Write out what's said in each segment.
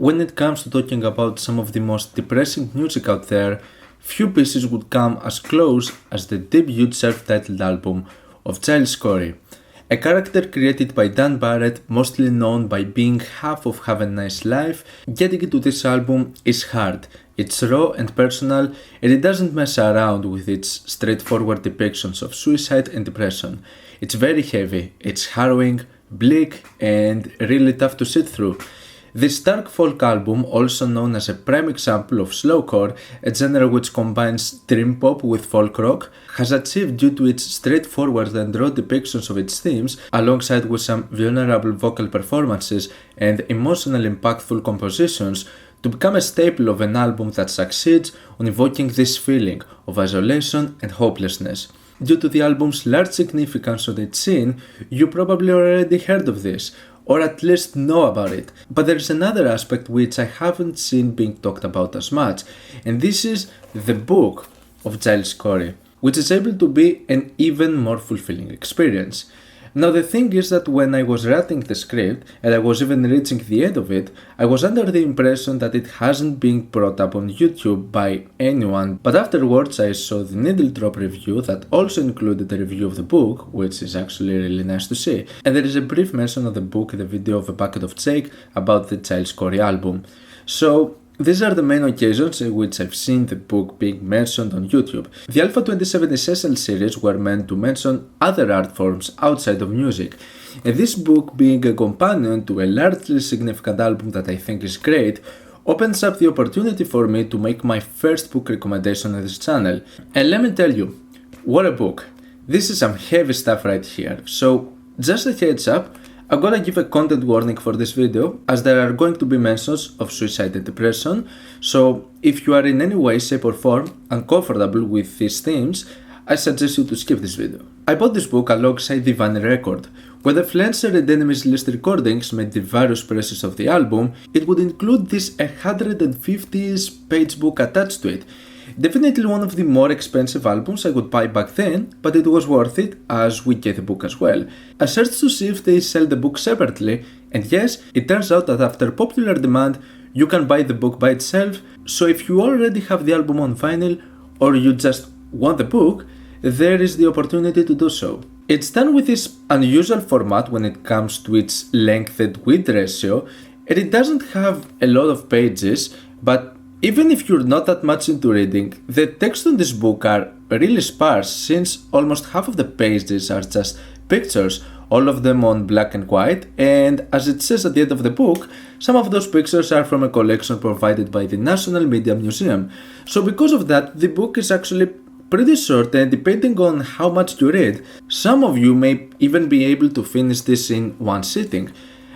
when it comes to talking about some of the most depressing music out there, few pieces would come as close as the debut self-titled album of Giles Corey, a character created by Dan Barrett, mostly known by being half of Have a Nice Life. Getting into this album is hard. It's raw and personal, and it doesn't mess around with its straightforward depictions of suicide and depression. It's very heavy, it's harrowing, bleak, and really tough to sit through. This dark folk album, also known as a prime example of slowcore, a genre which combines dream pop with folk rock, has achieved, due to its straightforward and raw depictions of its themes, alongside with some vulnerable vocal performances and emotionally impactful compositions, to become a staple of an album that succeeds on evoking this feeling of isolation and hopelessness. Due to the album's large significance on its scene, you probably already heard of this, or at least know about it. But there is another aspect which I haven't seen being talked about as much, and this is the book of Giles Corey, which is able to be an even more fulfilling experience. Now the thing is that when I was writing the script, and I was even reaching the end of it, I was under the impression that it hasn't been brought up on YouTube by anyone, but afterwards I saw the Needle Drop review that also included a review of the book, which is actually really nice to see, and there is a brief mention of the book in the video of A Bucket of Jake about the Giles Corey album. So these are the main occasions in which I've seen the book being mentioned on YouTube. The Alpha-27 Essential series were meant to mention other art forms outside of music, and this book, being a companion to a largely significant album that I think is great, opens up the opportunity for me to make my first book recommendation on this channel. And let me tell you, what a book! This is some heavy stuff right here, so just a heads up, I'm gonna give a content warning for this video, as there are going to be mentions of suicide and depression, so if you are in any way, shape or form uncomfortable with these themes, I suggest you to skip this video. I bought this book alongside the vinyl record. When the Fletcher and Enemies List recordings made the various presses of the album, it would include this 150 page book attached to it. Definitely one of the more expensive albums I would buy back then, but it was worth it as we get the book as well. I searched to see if they sell the book separately, and yes, it turns out that after popular demand, you can buy the book by itself, so if you already have the album on vinyl, or you just want the book, there is the opportunity to do so. It's done with this unusual format when it comes to its length and width ratio, and it doesn't have a lot of pages, but even if you're not that much into reading, the text on this book are really sparse, since almost half of the pages are just pictures, all of them on black and white, and as it says at the end of the book, some of those pictures are from a collection provided by the National Media Museum. So because of that, the book is actually pretty short, and depending on how much you read, some of you may even be able to finish this in one sitting.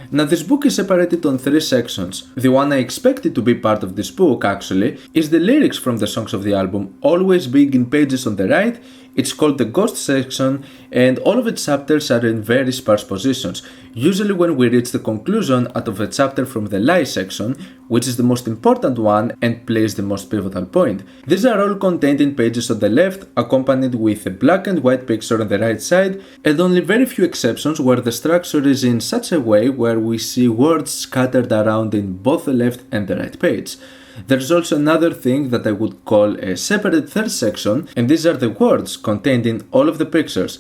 Now this book is separated on 3 sections. The one I expected to be part of this book actually is the lyrics from the songs of the album, always being in pages on the right. It's called the Ghost section, and all of its chapters are in very sparse positions. Usually when we reach the conclusion out of a chapter from the Lie section, which is the most important one and plays the most pivotal point. These are all contained in pages on the left, accompanied with a black and white picture on the right side, and only very few exceptions where the structure is in such a way where we see words scattered around in both the left and the right page. There's also another thing that I would call a separate third section, and these are the words contained in all of the pictures.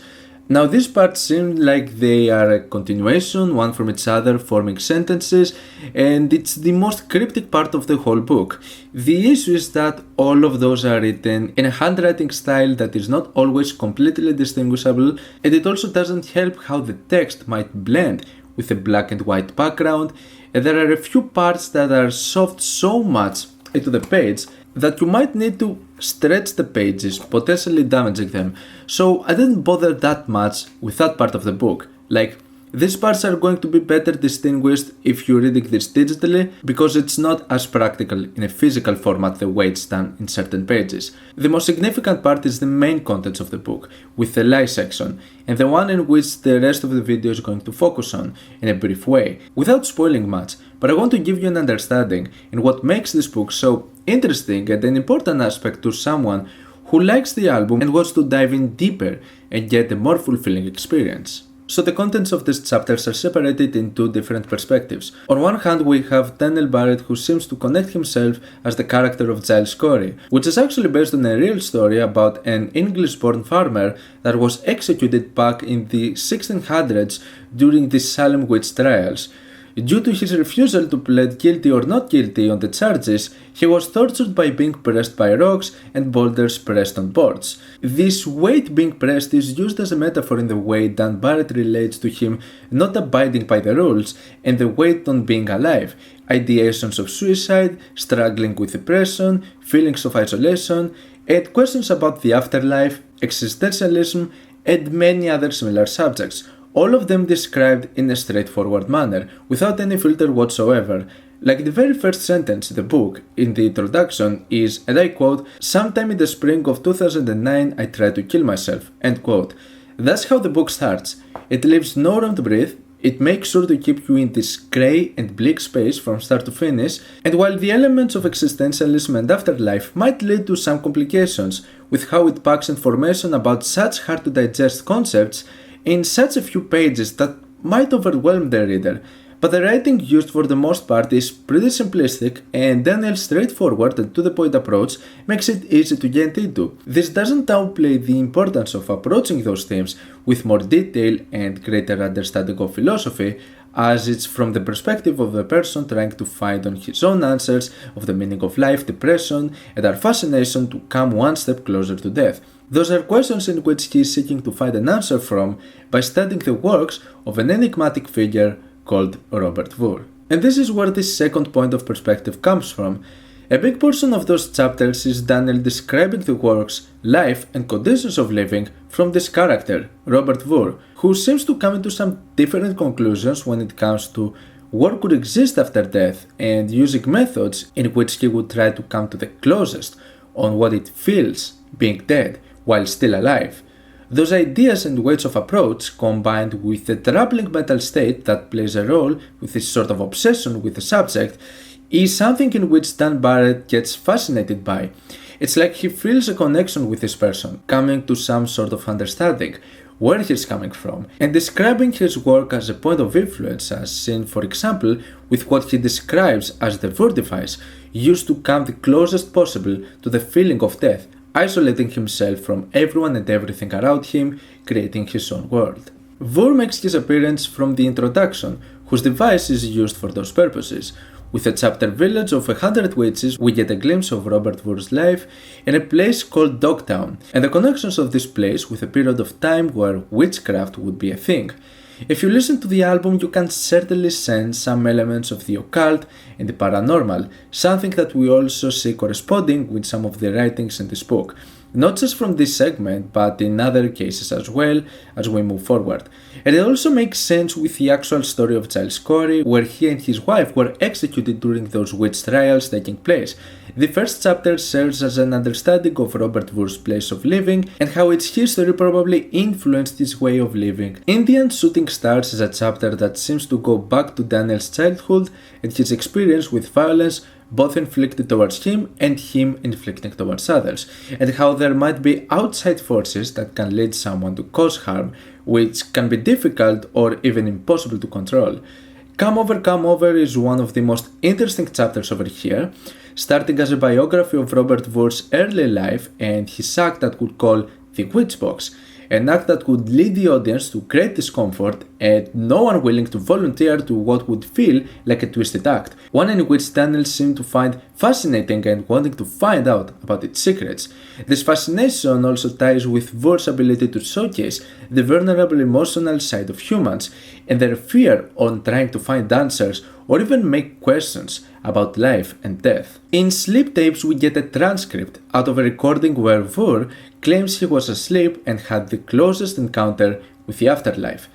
Now these parts seem like they are a continuation, one from each other, forming sentences, and it's the most cryptic part of the whole book. The issue is that all of those are written in a handwriting style that is not always completely distinguishable, and it also doesn't help how the text might blend with a black and white background, and there are a few parts that are shoved so much into the page that you might need to stretch the pages, potentially damaging them. So I didn't bother that much with that part of the book. Like, these parts are going to be better distinguished if you're reading this digitally, because it's not as practical in a physical format the way it's done in certain pages. The most significant part is the main contents of the book, with the Lie section, and the one in which the rest of the video is going to focus on, in a brief way, without spoiling much. But I want to give you an understanding in what makes this book so interesting and an important aspect to someone who likes the album and wants to dive in deeper and get a more fulfilling experience. So the contents of these chapters are separated in two different perspectives. On one hand, we have Daniel Barrett, who seems to connect himself as the character of Giles Corey, which is actually based on a real story about an English-born farmer that was executed back in the 1600s during the Salem witch trials. Due to his refusal to plead guilty or not guilty on the charges, he was tortured by being pressed by rocks and boulders pressed on boards. This weight being pressed is used as a metaphor in the way Dan Barrett relates to him not abiding by the rules and the weight on being alive, ideations of suicide, struggling with depression, feelings of isolation, and questions about the afterlife, existentialism, and many other similar subjects. All of them described in a straightforward manner, without any filter whatsoever. Like the very first sentence in the book, in the introduction, is, and I quote, "Sometime in the spring of 2009 I tried to kill myself," end quote. That's how the book starts. It leaves no room to breathe, it makes sure to keep you in this grey and bleak space from start to finish, and while the elements of existentialism and afterlife might lead to some complications with how it packs information about such hard to digest concepts, in such a few pages that might overwhelm the reader, but the writing used for the most part is pretty simplistic, and Daniel's straightforward and to-the-point approach makes it easy to get into. This doesn't downplay the importance of approaching those themes with more detail and greater understanding of philosophy, as it's from the perspective of the person trying to find on his own answers of the meaning of life, depression, and our fascination to come one step closer to death. Those are questions in which he is seeking to find an answer from by studying the works of an enigmatic figure called Robert Vore. And this is where this second point of perspective comes from. A big portion of those chapters is Daniel describing the works, life, and conditions of living from this character, Robert Vore, who seems to come into some different conclusions when it comes to what could exist after death and using methods in which he would try to come to the closest on what it feels being dead while still alive. Those ideas and ways of approach, combined with the troubling mental state that plays a role with this sort of obsession with the subject, is something in which Dan Barrett gets fascinated by. It's like he feels a connection with this person, coming to some sort of understanding where he's coming from, and describing his work as a point of influence, as seen, for example, with what he describes as the Vore device, used to come the closest possible to the feeling of death, isolating himself from everyone and everything around him, creating his own world. Vore makes his appearance from the introduction, whose device is used for those purposes. With a chapter village of 100 witches, we get a glimpse of Robert Vore's life in a place called Dogtown, and the connections of this place with a period of time where witchcraft would be a thing. If you listen to the album, you can certainly sense some elements of the occult and the paranormal, something that we also see corresponding with some of the writings in this book, not just from this segment, but in other cases as well as we move forward. And it also makes sense with the actual story of Giles Corey, where he and his wife were executed during those witch trials taking place. The first chapter serves as an understanding of Robert Vore's place of living and how its history probably influenced his way of living. Indian Shooting Stars is a chapter that seems to go back to Daniel's childhood and his experience with violence, both inflicted towards him and him inflicting towards others, and how there might be outside forces that can lead someone to cause harm, which can be difficult or even impossible to control. Come Over is one of the most interesting chapters over here, starting as a biography of Robert Vore's early life and his act that would call the Witch Box, an act that would lead the audience to great discomfort and no one willing to volunteer to what would feel like a twisted act, one in which Daniel seemed to find fascinating and wanting to find out about its secrets. This fascination also ties with Vore's ability to showcase the vulnerable emotional side of humans and their fear on trying to find answers or even make questions about life and death. In Sleep Tapes, we get a transcript out of a recording where Vore claims he was asleep and had the closest encounter with the afterlife.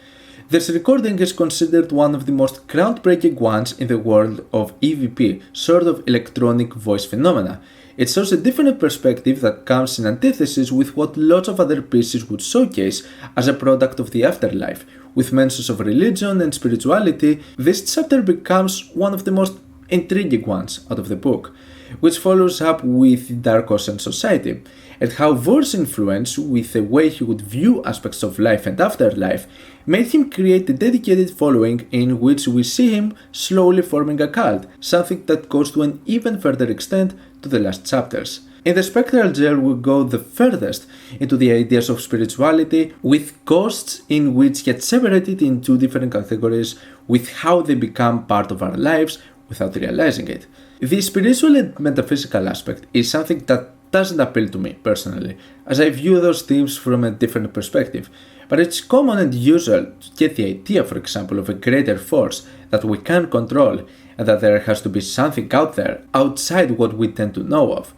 This recording is considered one of the most groundbreaking ones in the world of EVP, sort of electronic voice phenomena. It shows a different perspective that comes in antithesis with what lots of other pieces would showcase as a product of the afterlife. With mentions of religion and spirituality, this chapter becomes one of the most intriguing ones out of the book. which follows up with Dark Ocean Society, and how Vor's influence with the way he would view aspects of life and afterlife made him create a dedicated following in which we see him slowly forming a cult, something that goes to an even further extent to the last chapters. In the Spectral Jail we go the furthest into the ideas of spirituality, with ghosts in which get separated in two different categories with how they become part of our lives without realizing it. The spiritual and metaphysical aspect is something that doesn't appeal to me personally, as I view those themes from a different perspective, but it's common and usual to get the idea, for example, of a greater force that we can't control and that there has to be something out there outside what we tend to know of.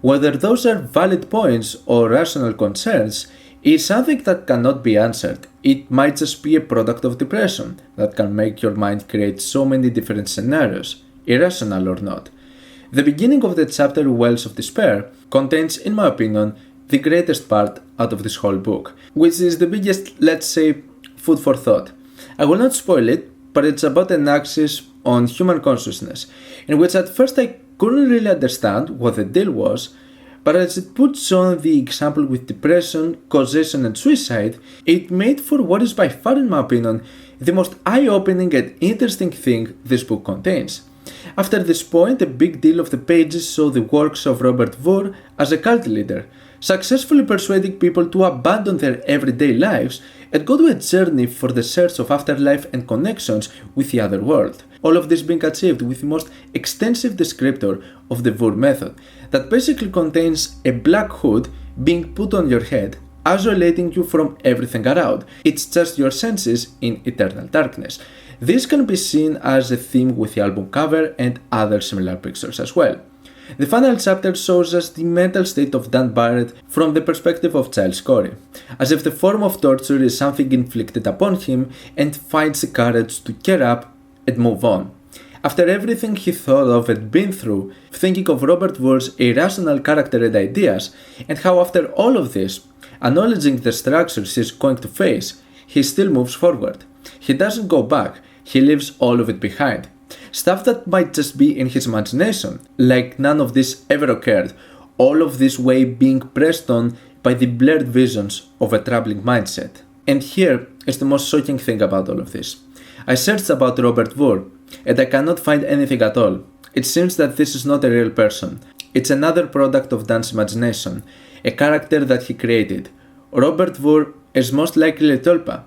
Whether those are valid points or rational concerns is something that cannot be answered. It might just be a product of depression that can make your mind create so many different scenarios, irrational or not. The beginning of the chapter Wells of Despair contains, in my opinion, the greatest part out of this whole book, which is the biggest, let's say, food for thought. I will not spoil it, but it's about an axis on human consciousness, in which at first I couldn't really understand what the deal was, but as it puts on the example with depression, causation and suicide, it made for what is by far, in my opinion, the most eye-opening and interesting thing this book contains. After this point, a big deal of the pages saw the works of Robert Vore as a cult leader, successfully persuading people to abandon their everyday lives and go to a journey for the search of afterlife and connections with the other world. All of this being achieved with the most extensive descriptor of the Vore method, that basically contains a black hood being put on your head, isolating you from everything around. It's just your senses in eternal darkness. This can be seen as a theme with the album cover and other similar pictures as well. The final chapter shows us the mental state of Dan Barrett from the perspective of Giles Corey, as if the form of torture is something inflicted upon him and finds the courage to get up and move on. After everything he thought of and been through, thinking of Robert Vore's irrational character and ideas, and how after all of this, acknowledging the structures he's going to face, he still moves forward. He doesn't go back, he leaves all of it behind. Stuff that might just be in his imagination, like none of this ever occurred, all of this way being pressed on by the blurred visions of a troubling mindset. And here is the most shocking thing about all of this. I searched about Robert Vore, and I cannot find anything at all. It seems that this is not a real person. It's another product of Dan's imagination, a character that he created. Robert Vore is most likely a tulpa,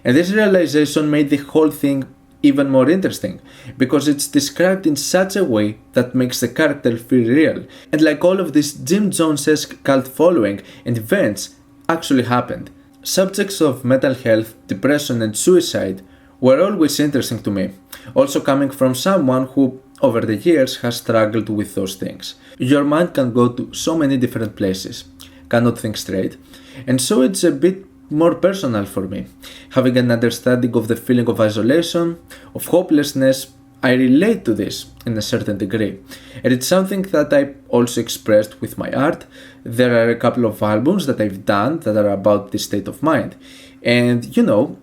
and this realization made the whole thing even more interesting, because it's described in such a way that makes the character feel real, and like all of this Jim Jones-esque cult following and events actually happened. Subjects of mental health, depression and suicide were always interesting to me, also coming from someone who over the years has struggled with those things. Your mind can go to so many different places, cannot think straight, and so it's a bit more personal for me. Having an understanding of the feeling of isolation, of hopelessness, I relate to this in a certain degree, and it's something that I also expressed with my art. There are a couple of albums that I've done that are about this state of mind, and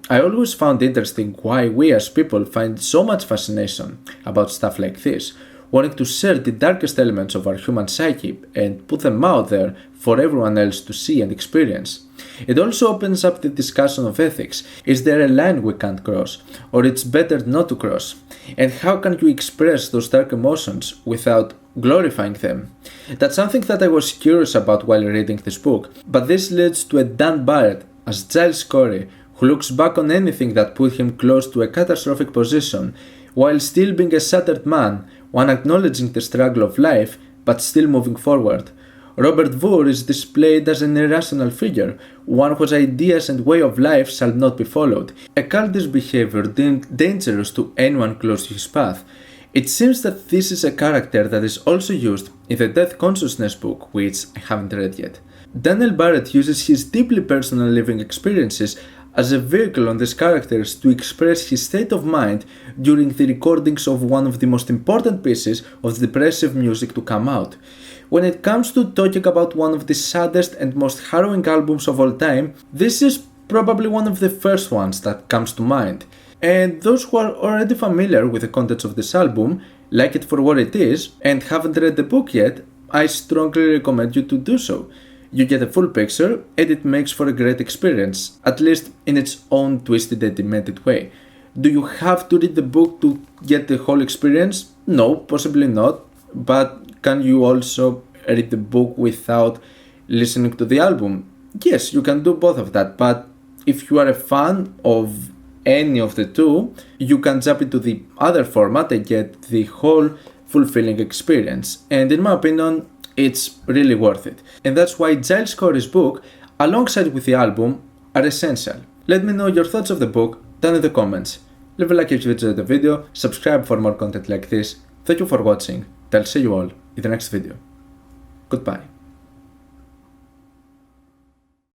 I always found interesting why we as people find so much fascination about stuff like this, wanting to share the darkest elements of our human psyche and put them out there for everyone else to see and experience. It also opens up the discussion of ethics. Is there a line we can't cross, or it's better not to cross? And how can you express those dark emotions without glorifying them? That's something that I was curious about while reading this book, but this leads to a Dan Barrett as Giles Corey, who looks back on anything that put him close to a catastrophic position, while still being a shattered man, one acknowledging the struggle of life, but still moving forward. Robert Vore is displayed as an irrational figure, one whose ideas and way of life shall not be followed, a cultish behavior deemed dangerous to anyone close to his path. It seems that this is a character that is also used in the Death Consciousness book, which I haven't read yet. Daniel Barrett uses his deeply personal living experiences as a vehicle on these characters to express his state of mind during the recordings of one of the most important pieces of depressive music to come out. When it comes to talking about one of the saddest and most harrowing albums of all time, this is probably one of the first ones that comes to mind. And those who are already familiar with the contents of this album like it for what it is, and haven't read the book yet, I strongly recommend you to do so. You get a full picture, and it makes for a great experience, at least in its own twisted and demented way. Do you have to read the book to get the whole experience? No, possibly not, but can you also read the book without listening to the album? Yes, you can do both of that, but if you are a fan of any of the two, you can jump into the other format and get the whole fulfilling experience. And in my opinion, it's really worth it. And that's why Giles Corey's book, alongside with the album, are essential. Let me know your thoughts of the book down in the comments. Leave a like if you enjoyed the video, subscribe for more content like this. Thank you for watching, and I'll see you all in the next video. Goodbye.